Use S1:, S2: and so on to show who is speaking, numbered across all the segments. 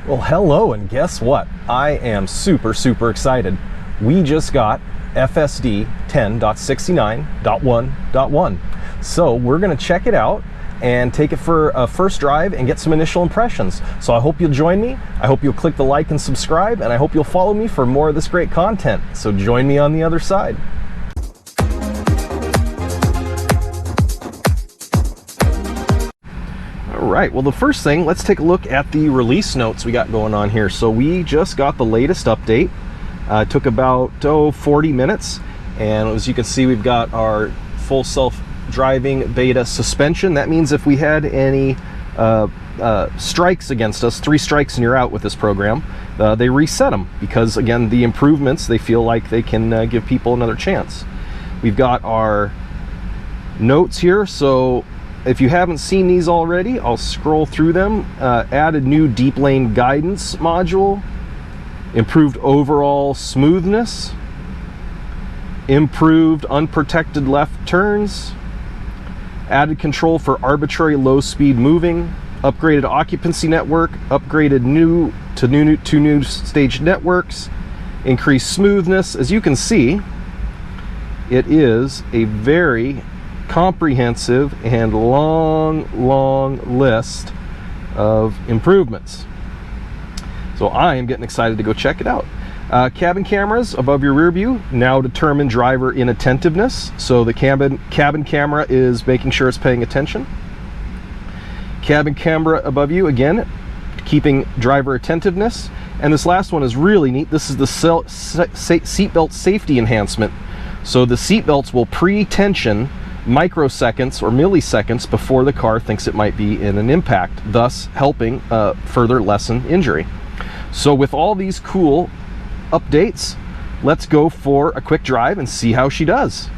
S1: Well, hello, and guess what? I am super excited. We just got FSD 10.69.1.1. So we're going to check it out and take it for a first drive and get some initial impressions. So I hope you'll join me. I hope you'll click the like and subscribe, and I hope you'll follow me for more of this great content. So join me on the other side. Right, well, the first thing, let's take a look at the release notes we got going on here. So we just got the latest update. It took about 40 minutes, and as you can see, we've got our full self-driving beta suspension. That means if we had any strikes against us, 3 strikes and you're out with this program, they reset them because, again, the improvements, they feel like they can give people another chance. We've got our notes here, so if you haven't seen these already, I'll scroll through them. Added new deep lane guidance module, improved overall smoothness, improved unprotected left turns, added control for arbitrary low speed moving, upgraded occupancy network, upgraded new stage networks, increased smoothness. As you can see, it is a very comprehensive and long list of improvements. So I am getting excited to go check it out. Cabin cameras above your rear view now determine driver inattentiveness. So the cabin camera is making sure it's paying attention. Cabin camera above you, again, keeping driver attentiveness. And this last one is really neat. This is the seatbelt safety enhancement. So the seatbelts will pre-tension microseconds or milliseconds before the car thinks it might be in an impact, thus helping further lessen injury. So with all these cool updates, let's go for a quick drive and see how she does.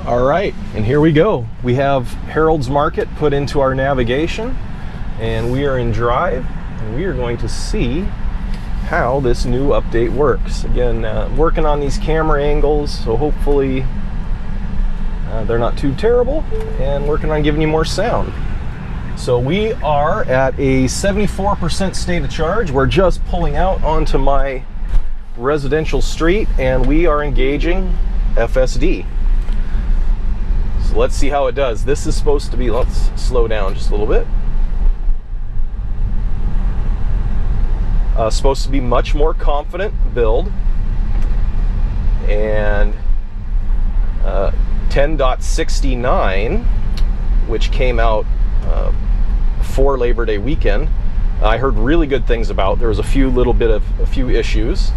S1: All right, and here we go. We have Harold's Market put into our navigation, and we are in drive, and we are going to see how this new update works. Again, working on these camera angles, so hopefully they're not too terrible, and working on giving you more sound. So we are at a 74% state of charge. We're just pulling out onto my residential street, and we are engaging FSD. So let's see how it does. This is supposed to be, let's slow down just a little bit. Supposed to be much more confident build, and 10.69, which came out for Labor Day weekend, I heard really good things about. There was a few issues.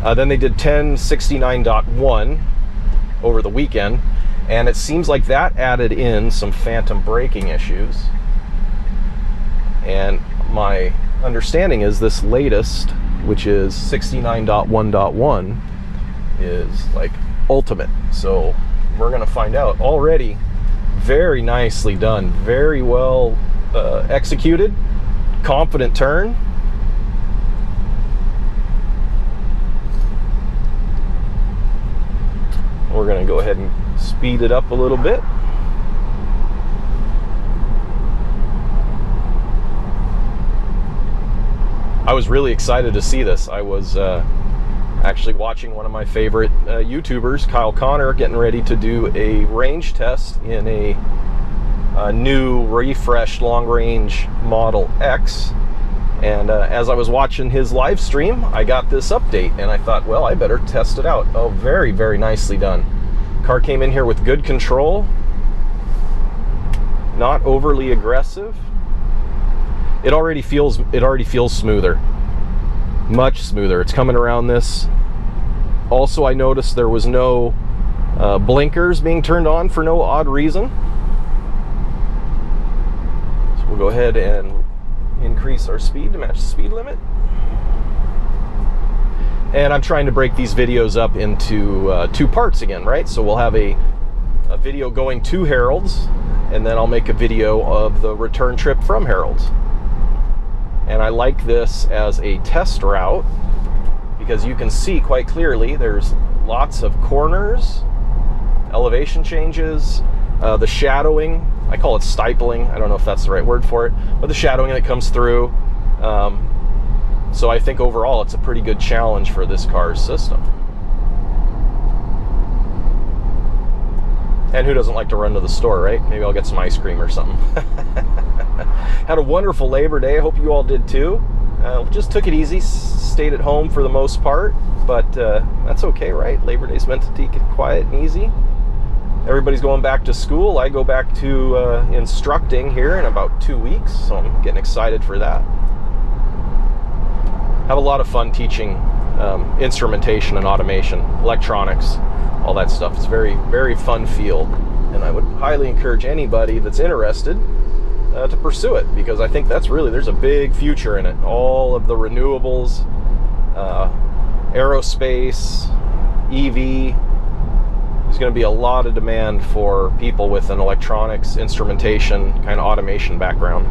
S1: Then they did 10.69.1 over the weekend, and it seems like that added in some phantom braking issues. And my understanding is this latest, which is 69.1.1, is like ultimate. So we're going to find out. Already very nicely done, very well executed, confident turn. We're going to go ahead and speed it up a little bit. I was really excited to see this. I was actually watching one of my favorite YouTubers, Kyle Connor, getting ready to do a range test in a new refreshed long-range Model X, and as I was watching his live stream, I got this update, and I thought, well, I better test it out. Oh, very nicely done. Car came in here with good control, not overly aggressive. It already feels smoother, much smoother. It's coming around this. Also, I noticed there was no blinkers being turned on for no odd reason. So we'll go ahead and increase our speed to match the speed limit. And I'm trying to break these videos up into 2 parts again, right? So we'll have a video going to Harold's, and then I'll make a video of the return trip from Harold's. And I like this as a test route because you can see quite clearly there's lots of corners, elevation changes, the shadowing, I call it stippling, I don't know if that's the right word for it, but the shadowing that comes through, So I think overall it's a pretty good challenge for this car's system. And who doesn't like to run to the store, right? Maybe I'll get some ice cream or something. Had a wonderful Labor Day. I hope you all did too. Just took it easy, stayed at home for the most part, but that's okay, right? Labor Day's meant to take it quiet and easy. Everybody's going back to school. I go back to instructing here in about 2 weeks, so I'm getting excited for that. Have a lot of fun teaching instrumentation and automation, electronics, all that stuff. It's very, very fun field, and I would highly encourage anybody that's interested to pursue it, because I think that's really, there's a big future in it. All of the renewables, aerospace, EV, there's going to be a lot of demand for people with an electronics, instrumentation, kind of automation background.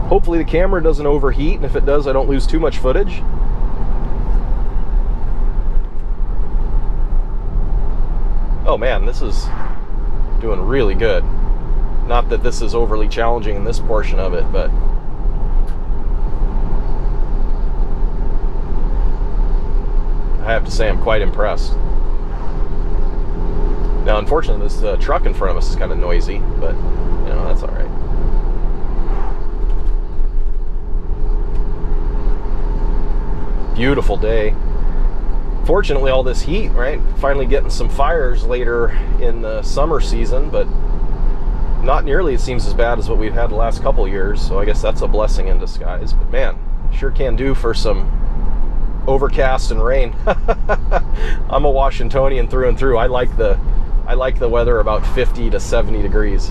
S1: Hopefully the camera doesn't overheat, and if it does, I don't lose too much footage. Oh man, this is doing really good. Not that this is overly challenging in this portion of it, but I have to say I'm quite impressed. Now, unfortunately, this truck in front of us is kind of noisy, but you know, that's all right. Beautiful day. Fortunately, all this heat, right? Finally getting some fires later in the summer season, but not nearly, it seems, as bad as what we've had the last couple years, so I guess that's a blessing in disguise. But man, sure can do for some overcast and rain. I'm a Washingtonian through and through. I like the weather about 50 to 70 degrees.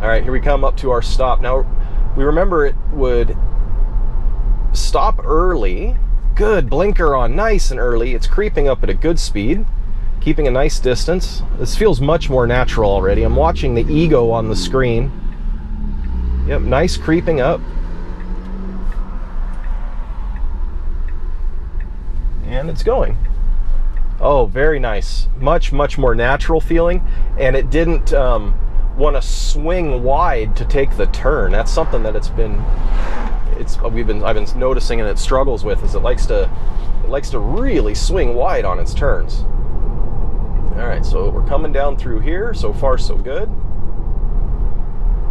S1: All right, here we come up to our stop. Now, we remember it would stop early. Good blinker on, nice and early. It's creeping up at a good speed, keeping a nice distance. This feels much more natural already. I'm watching the ego on the screen. Yep, nice creeping up. And it's going. Oh, very nice. Much, much more natural feeling. And it didn't want to swing wide to take the turn. That's something that I've been noticing, and it struggles with, is it likes to really swing wide on its turns. All right, so we're coming down through here. So far, so good.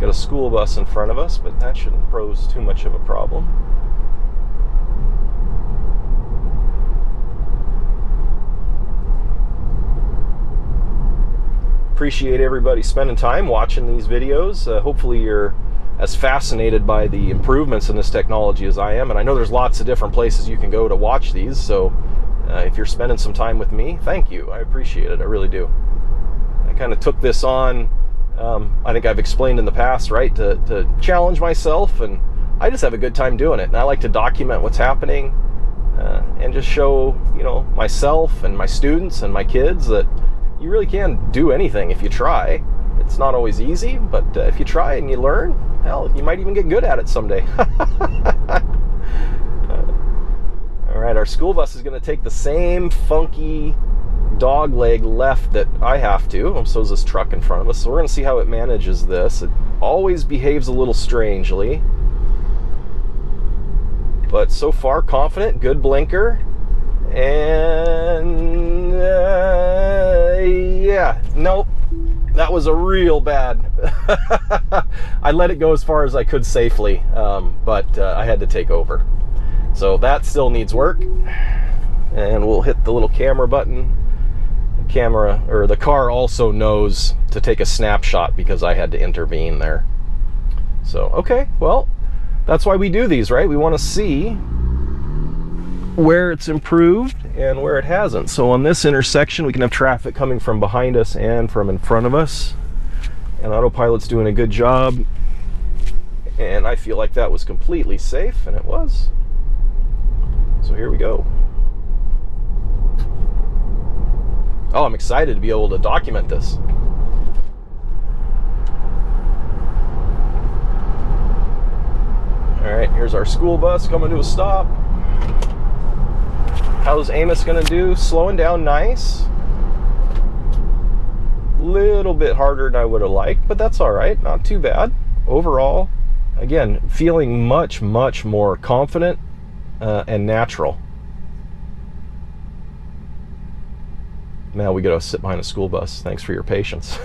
S1: Got a school bus in front of us, but that shouldn't pose too much of a problem. Appreciate everybody spending time watching these videos. Hopefully you're as fascinated by the improvements in this technology as I am, and I know there's lots of different places you can go to watch these, so if you're spending some time with me, thank you. I appreciate it, I really do. I kind of took this on, I think I've explained in the past, right, to challenge myself, and I just have a good time doing it, and I like to document what's happening and just show, you know, myself and my students and my kids that you really can do anything if you try. It's not always easy, but if you try and you learn, hell, you might even get good at it someday. All right, our school bus is going to take the same funky dog leg left that I have to, and so is this truck in front of us. So we're going to see how it manages this. It always behaves a little strangely, but so far confident. Good blinker. And yeah, nope, that was a real bad. I let it go as far as I could safely, but I had to take over. So that still needs work, and we'll hit the little camera button. The car also knows to take a snapshot because I had to intervene there. So okay, well, that's why we do these, right? We want to see where it's improved and where it hasn't. So on this intersection, we can have traffic coming from behind us and from in front of us, and autopilot's doing a good job, and I feel like that was completely safe, and it was. So here we go. Oh, I'm excited to be able to document this. All right, here's our school bus coming to a stop. How's Amos gonna do? Slowing down nice. Little bit harder than I would have liked, but that's all right. Not too bad. Overall, again, feeling much more confident and natural. Now we gotta sit behind a school bus. Thanks for your patience.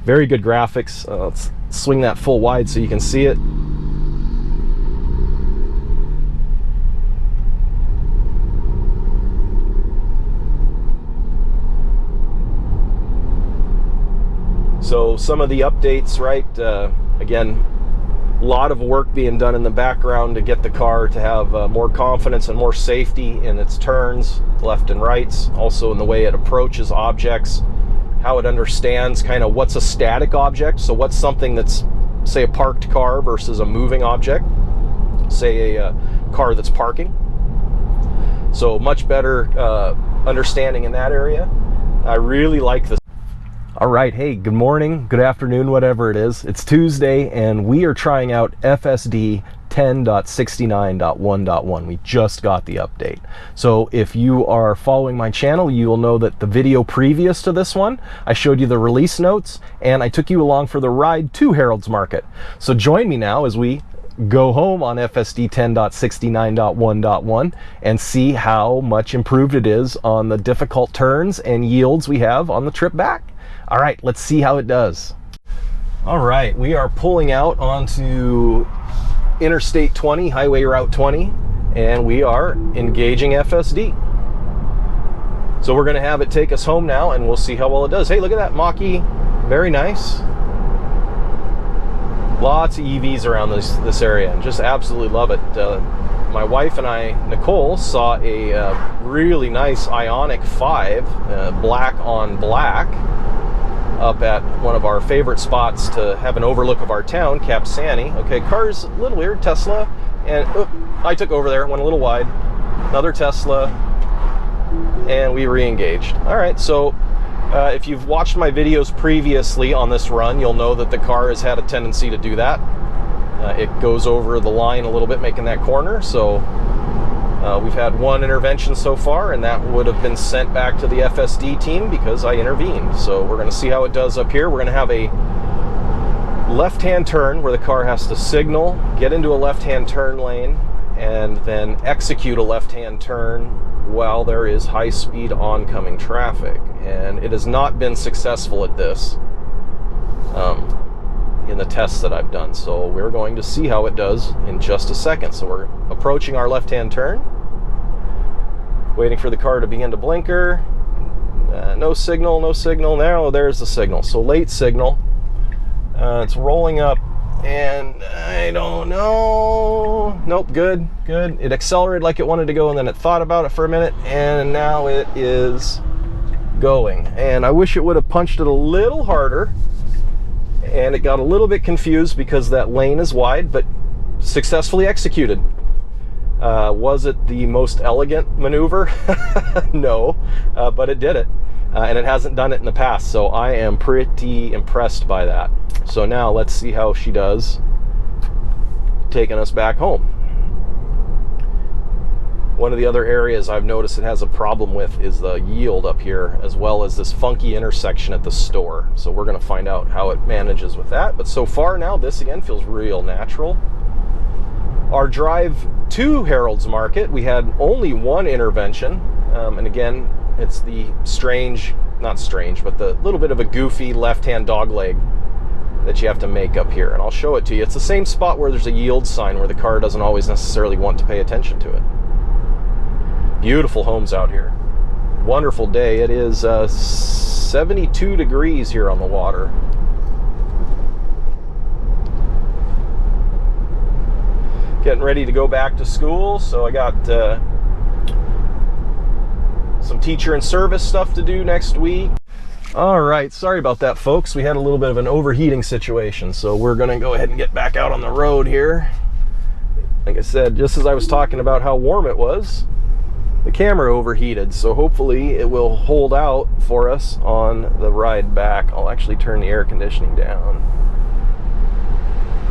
S1: Very good graphics. Let's swing that full wide so you can see it. So some of the updates, right? Again, a lot of work being done in the background to get the car to have more confidence and more safety in its turns, left and rights. Also in the way it approaches objects, how it understands kind of what's a static object. So what's something that's, say, a parked car versus a moving object, say a car that's parking. So much better understanding in that area. I really like this. All right, hey, good morning, good afternoon, whatever it is. It's Tuesday, and we are trying out FSD 10.69.1.1. We just got the update. So if you are following my channel, you will know that the video previous to this one, I showed you the release notes, and I took you along for the ride to Harold's Market. So join me now as we go home on FSD 10.69.1.1 and see how much improved it is on the difficult turns and yields we have on the trip back. All right, let's see how it does. All right, we are pulling out onto Interstate 20, Highway Route 20, and we are engaging FSD. So we're gonna have it take us home now, and we'll see how well it does. Hey, look at that Mach-E, very nice. Lots of EVs around this area, and just absolutely love it. My wife and I, Nicole, saw a really nice Ioniq 5, black on black, up at one of our favorite spots to have an overlook of our town, Cap Sani. Okay, car's a little weird, Tesla, and I took over there, went a little wide. Another Tesla, and we re-engaged. All right, so if you've watched my videos previously on this run, you'll know that the car has had a tendency to do that. It goes over the line a little bit, making that corner, so we've had one intervention so far, and that would have been sent back to the FSD team because I intervened. So we're going to see how it does up here. We're going to have a left-hand turn where the car has to signal, get into a left-hand turn lane, and then execute a left-hand turn while there is high-speed oncoming traffic. And it has not been successful at this in the tests that I've done. So we're going to see how it does in just a second. So we're approaching our left-hand turn, waiting for the car to begin to blinker. No signal, no signal. Now there's the signal. So late signal. It's rolling up, and I don't know. Nope, good. It accelerated like it wanted to go, and then it thought about it for a minute, and now it is going. And I wish it would have punched it a little harder, and it got a little bit confused because that lane is wide, but successfully executed. Was it the most elegant maneuver? No, but it did it, and it hasn't done it in the past, so I am pretty impressed by that. So now let's see how she does taking us back home. One of the other areas I've noticed it has a problem with is the yield up here, as well as this funky intersection at the store. So we're going to find out how it manages with that. But so far now, this again feels real natural. Our drive to Harold's Market, we had only one intervention. And again, it's the strange, not strange, but the little bit of a goofy left-hand dog leg that you have to make up here. And I'll show it to you. It's the same spot where there's a yield sign where the car doesn't always necessarily want to pay attention to it. Beautiful homes out here. Wonderful day. It is 72 degrees here on the water. Getting ready to go back to school, so I got some teacher and service stuff to do next week. All right, sorry about that, folks. We had a little bit of an overheating situation, so we're going to go ahead and get back out on the road here. Like I said, just as I was talking about how warm it was, the camera overheated, so hopefully it will hold out for us on the ride back. I'll actually turn the air conditioning down.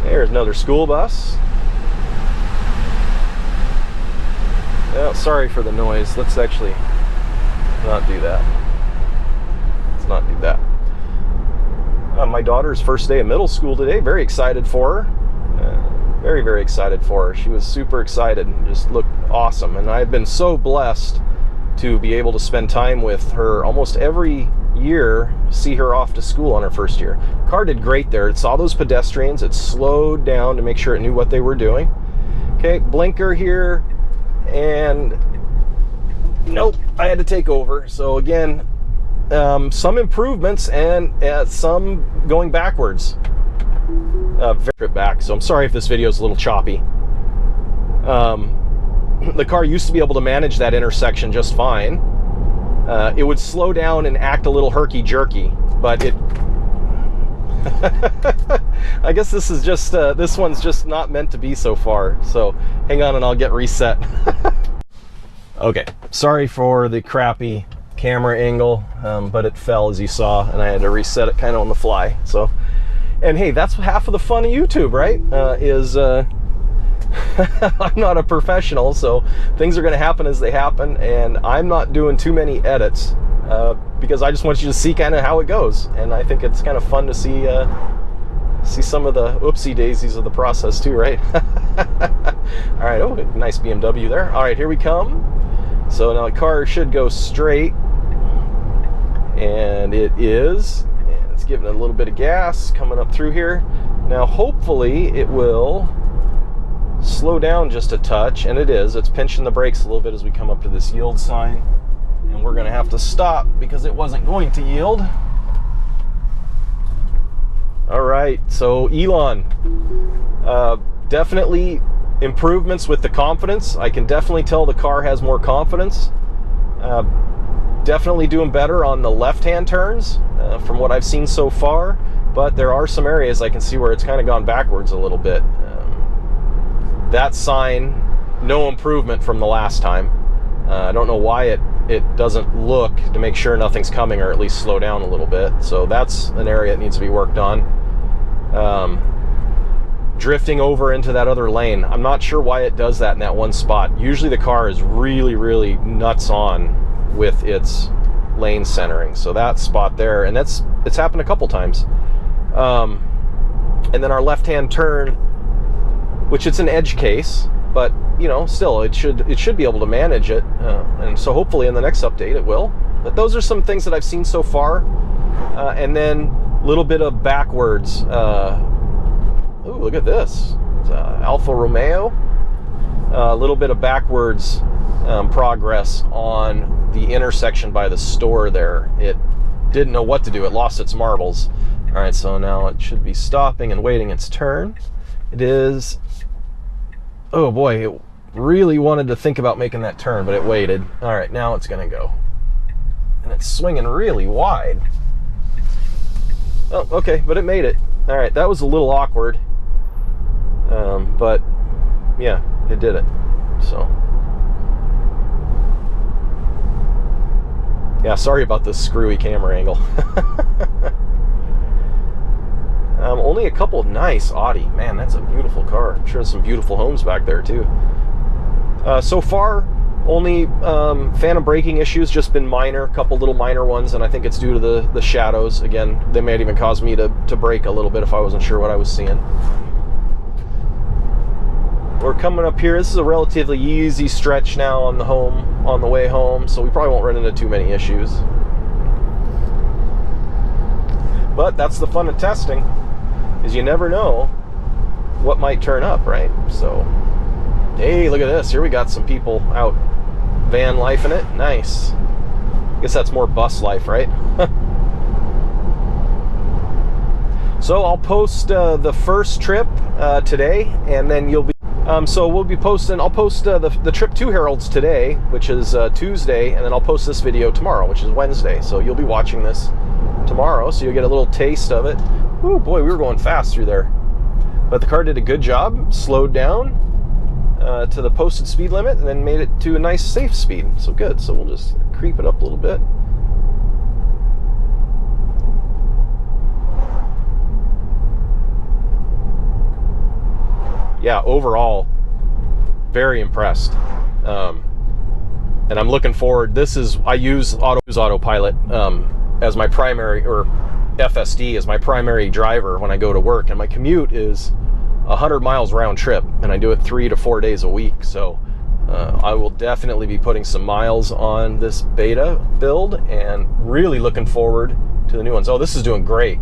S1: There's another school bus. Oh, sorry for the noise. Let's not do that. Let's not do that. My daughter's first day of middle school today. Very excited for her. Very, very excited for her. She was super excited and just looked awesome. And I've been so blessed to be able to spend time with her almost every year, see her off to school on her first year. Car did great there. It saw those pedestrians. It slowed down to make sure it knew what they were doing. Okay, blinker here. And nope, I had to take over. So again, some improvements and some going backwards. Very back. So I'm sorry if this video is a little choppy. The car used to be able to manage that intersection just fine. It would slow down and act a little herky-jerky, but it... I guess this is just, this one's just not meant to be so far. So hang on and I'll get reset. Okay, sorry for the crappy camera angle, but it fell as you saw, and I had to reset it kind of on the fly. So, and hey, that's half of the fun of YouTube, right? I'm not a professional, so things are going to happen as they happen, and I'm not doing too many edits because I just want you to see kind of how it goes, and I think it's kind of fun to see some of the oopsie daisies of the process too, right? All right, oh, nice BMW there. All right, here we come. So now the car should go straight, and it is, and it's giving it a little bit of gas coming up through here. Now hopefully it will slow down just a touch, and it is. It's pinching the brakes a little bit as we come up to this yield sign, and we're going to have to stop because it wasn't going to yield. All right, so Elon, definitely improvements with the confidence. I can definitely tell the car has more confidence. Definitely doing better on the left-hand turns from what I've seen so far, but there are some areas I can see where it's kind of gone backwards a little bit. That sign, no improvement from the last time. I don't know why it doesn't look to make sure nothing's coming, or at least slow down a little bit. So that's an area that needs to be worked on. Drifting over into that other lane. I'm not sure why it does that in that one spot. Usually the car is really, really nuts on with its lane centering. So that spot there, and it's happened a couple times. And then our left-hand turn, which it's an edge case, but you know, still it should be able to manage it. And so hopefully in the next update it will. But those are some things that I've seen so far. And then a little bit of backwards. Ooh, look at this. It's Alfa Romeo. A little bit of backwards progress on the intersection by the store there. It didn't know what to do. It lost its marbles. All right, so now it should be stopping and waiting its turn. It is... Oh boy, it really wanted to think about making that turn, but it waited. All right, now it's going to go. And it's swinging really wide. Oh, okay, but it made it. All right, that was a little awkward. But yeah, it did it. So yeah, sorry about this screwy camera angle. Only a couple of nice Audi. Man, that's a beautiful car. I'm sure there's some beautiful homes back there too. So far, only phantom braking issues, just been minor, a couple little minor ones, and I think it's due to the shadows. Again, they may even cause me to brake a little bit if I wasn't sure what I was seeing. We're coming up here. This is a relatively easy stretch now on the way home, so we probably won't run into too many issues. But that's the fun of testing, is you never know what might turn up, right? So, hey, look at this. Here we got some people out van lifing it. Nice. I guess that's more bus life, right? So I'll post the first trip today, and then you'll be... so we'll be posting... I'll post the trip to Harold's today, which is Tuesday, and then I'll post this video tomorrow, which is Wednesday. So you'll be watching this tomorrow, so you'll get a little taste of it. Oh boy, we were going fast through there. But the car did a good job, slowed down to the posted speed limit, and then made it to a nice safe speed. So good. So we'll just creep it up a little bit. Yeah, overall, very impressed. And I'm looking forward. I use autopilot as my primary, or FSD as my primary driver when I go to work, and my commute is 100 miles round trip, and I do it 3 to 4 days a week. So I will definitely be putting some miles on this beta build, and really looking forward to the new ones. Oh, this is doing great.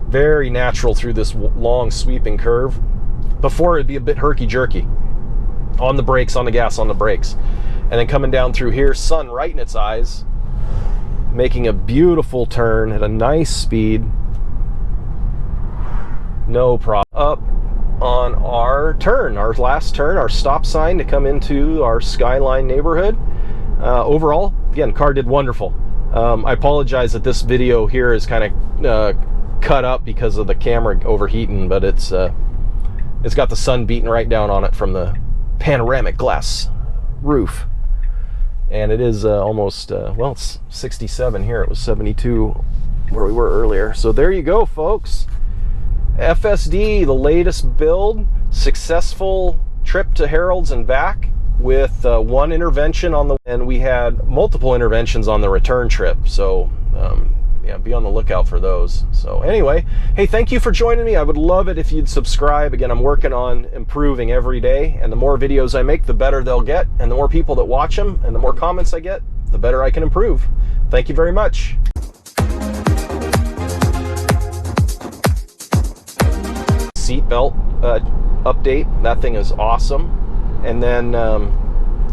S1: Very natural through this long sweeping curve. Before, it'd be a bit herky-jerky. On the brakes, on the gas, on the brakes. And then coming down through here, sun right in its eyes, making a beautiful turn at a nice speed. No problem. Up on our turn, our last turn, our stop sign to come into our Skyline neighborhood. Overall, again, car did wonderful. I apologize that this video here is kind of cut up because of the camera overheating, but it's got the sun beating right down on it from the panoramic glass roof. And it is almost, well, it's 67 here. It was 72 where we were earlier. So there you go, folks. FSD, the latest build, successful trip to Harold's and back with one intervention on the, and we had multiple interventions on the return trip. So yeah, be on the lookout for those. So anyway, hey, thank you for joining me. I would love it if you'd subscribe. Again, I'm working on improving every day, and the more videos I make, the better they'll get, and the more people that watch them and the more comments I get, the better I can improve. Thank you very much. Seatbelt update. That thing is awesome. And then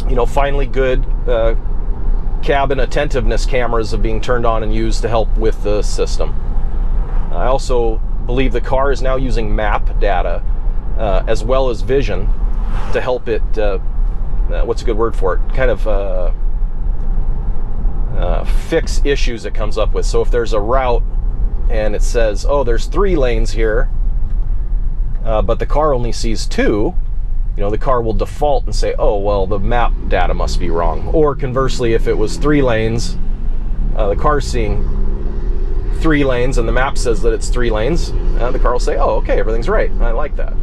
S1: you know, finally good cabin attentiveness cameras are being turned on and used to help with the system. I also believe the car is now using map data as well as vision to help it, what's a good word for it, kind of fix issues it comes up with. So if there's a route and it says, oh, there's 3 lanes here, but the car only sees 2, you know, the car will default and say, oh, well, the map data must be wrong. Or conversely, if it was 3 lanes, the car's seeing 3 lanes and the map says that it's 3 lanes, the car will say, oh, okay, everything's right. I like that.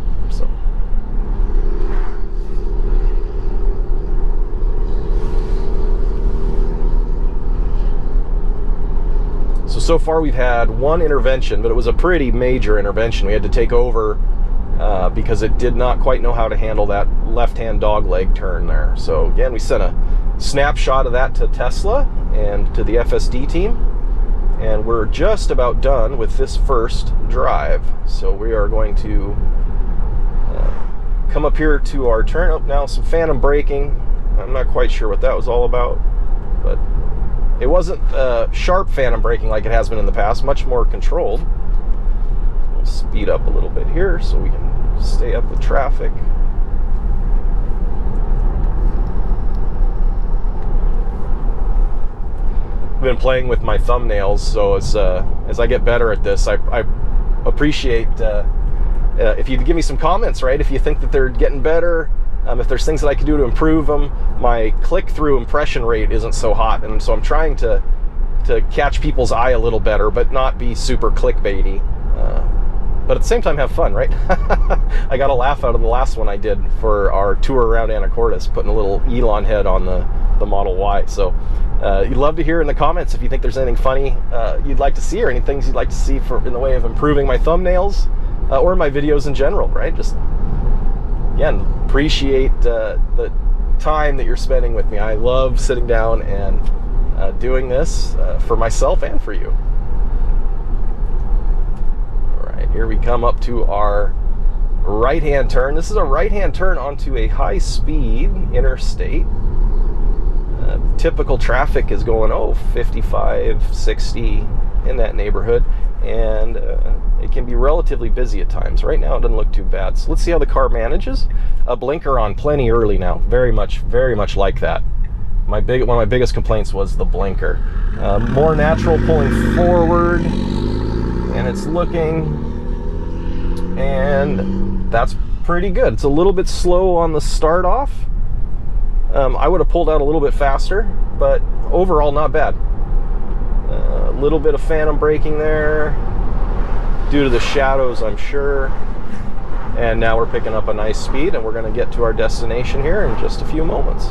S1: So far we've had 1 intervention, but it was a pretty major intervention. We had to take over because it did not quite know how to handle that left-hand dog leg turn there. So again, we sent a snapshot of that to Tesla and to the FSD team, and we're just about done with this first drive. So we are going to come up here to our turn. Oh, now some phantom braking. I'm not quite sure what that was all about, but it wasn't sharp phantom braking like it has been in the past, much more controlled. We'll speed up a little bit here so we can stay up with traffic. I've been playing with my thumbnails, so as I get better at this, I appreciate if you'd give me some comments, right? If you think that they're getting better, if there's things that I can do to improve them. My click-through impression rate isn't so hot, and so I'm trying to catch people's eye a little better, but not be super clickbaity. But at the same time, have fun, right? I got a laugh out of the last one I did for our tour around Anacortes, putting a little Elon head on the Model Y. So you'd love to hear in the comments if you think there's anything funny you'd like to see, or any things you'd like to see in the way of improving my thumbnails or my videos in general, right? Just, again, appreciate the time that you're spending with me. I love sitting down and doing this for myself and for you. Here we come up to our right-hand turn. This is a right-hand turn onto a high-speed interstate. Typical traffic is going, 55, 60 in that neighborhood, and it can be relatively busy at times. Right now it doesn't look too bad. So let's see how the car manages. A blinker on plenty early now. Very much like that. One of my biggest complaints was the blinker. More natural pulling forward, and it's looking... and that's pretty good. It's a little bit slow on the start off. I would have pulled out a little bit faster, but overall not bad. A little bit of phantom braking there due to the shadows, I'm sure. And now we're picking up a nice speed, and we're going to get to our destination here in just a few moments.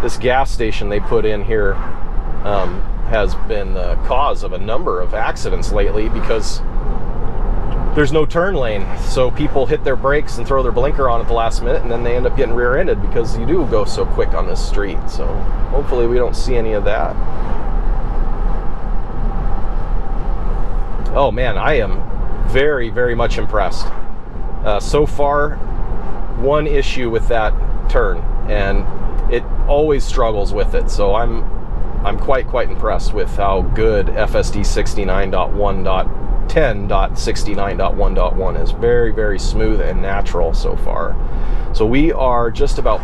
S1: this gas station they put in here has been the cause of a number of accidents lately, because there's no turn lane. So people hit their brakes and throw their blinker on at the last minute, and then they end up getting rear-ended because you do go so quick on this street. So hopefully we don't see any of that. Oh man, I am very, very much impressed. So far, one issue with that turn, and it always struggles with it. So I'm quite impressed with how good FSD 69.1.10.69.1.1 is. Very, very smooth and natural so far. So we are just about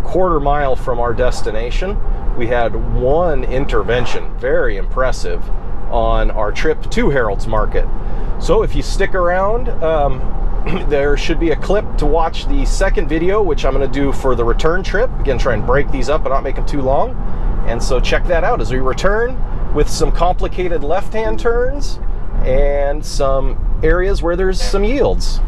S1: quarter mile from our destination. We had one intervention, very impressive, on our trip to Harold's Market. So if you stick around, there should be a clip to watch the second video, which I'm going to do for the return trip. Again, try and break these up and not make them too long. And so check that out as we return with some complicated left-hand turns and some areas where there's some yields.